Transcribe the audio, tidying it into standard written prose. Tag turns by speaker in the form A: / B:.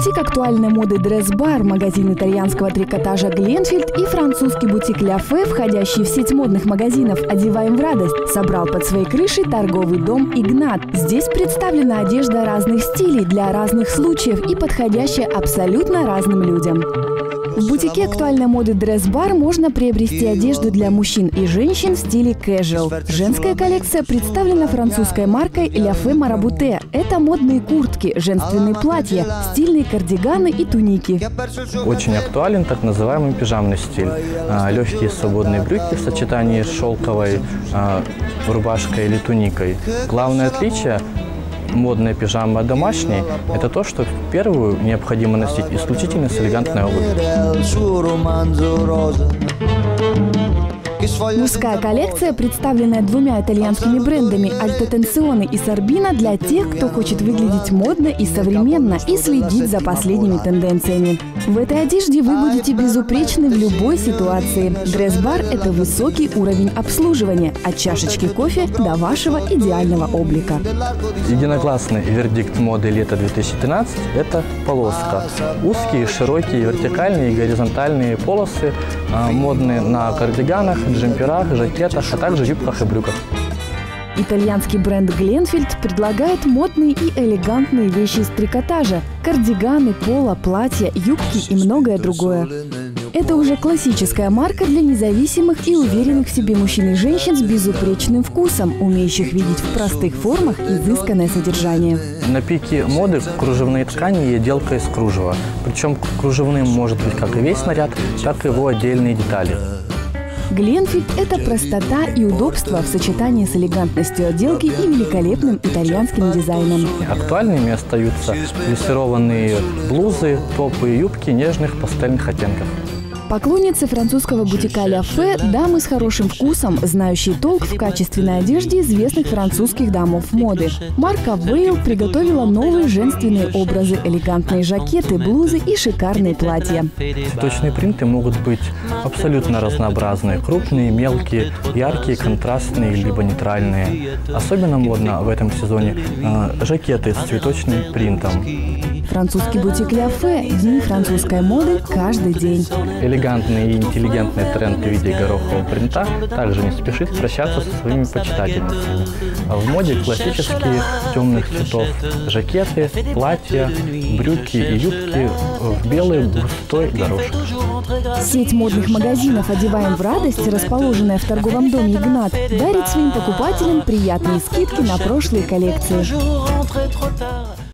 A: Бутик актуальной моды Dress-Bar, магазин итальянского трикотажа Glenfield и французский бутик La Fée, входящий в сеть модных магазинов «Одеваем в радость», собрал под своей крышей торговый дом «Игнат». Здесь представлена одежда разных стилей для разных случаев и подходящая абсолютно разным людям. В бутике актуальной моды Dress-Bar можно приобрести одежду для мужчин и женщин в стиле casual. Женская коллекция представлена французской маркой La Fée Marabouté. Это модные куртки, женственные платья, стильные кардиганы и туники.
B: Очень актуален так называемый пижамный стиль. Легкие свободные брюки в сочетании с шелковой рубашкой или туникой. Главное отличие модной пижамы от домашней – это то, что в первую необходимо носить исключительно с элегантной обувью.
A: Мужская коллекция, представленная двумя итальянскими брендами Alto Tensione и Sorbino, для тех, кто хочет выглядеть модно и современно и следить за последними тенденциями. В этой одежде вы будете безупречны в любой ситуации. Dress-Bar – это высокий уровень обслуживания, от чашечки кофе до вашего идеального облика.
B: Единогласный вердикт моды лета 2013 – это полоска. Узкие, широкие, вертикальные и горизонтальные полосы модные на кардиганах, джемперах, жакетах, а также юбках и брюках.
A: Итальянский бренд Glenfield предлагает модные и элегантные вещи из трикотажа – кардиганы, поло, платья, юбки и многое другое. Это уже классическая марка для независимых и уверенных в себе мужчин и женщин с безупречным вкусом, умеющих видеть в простых формах изысканное содержание.
B: На пике моды кружевные ткани и отделка из кружева. Причем кружевным может быть как и весь наряд, так и его отдельные детали.
A: Glenfield – это простота и удобство в сочетании с элегантностью отделки и великолепным итальянским дизайном.
B: Актуальными остаются плессированные блузы, топы и юбки нежных пастельных оттенков.
A: Поклонницы французского бутика La Fée – дамы с хорошим вкусом, знающие толк в качественной одежде известных французских домов моды. Марка Veil приготовила новые женственные образы, элегантные жакеты, блузы и шикарные платья.
B: Цветочные принты могут быть абсолютно разнообразные – крупные, мелкие, яркие, контрастные, либо нейтральные. Особенно модно в этом сезоне жакеты с цветочным принтом.
A: Французский бутик La Fée – дни французской моды каждый день.
B: Элегантный и интеллигентный тренд в виде горохового принта также не спешит прощаться со своими почитательницами. В моде классические темных цветов жакеты, платья, брюки и юбки в белый густой горошек.
A: Сеть модных магазинов «Одеваем в радость», расположенная в торговом доме «Игнат», дарит своим покупателям приятные скидки на прошлые коллекции.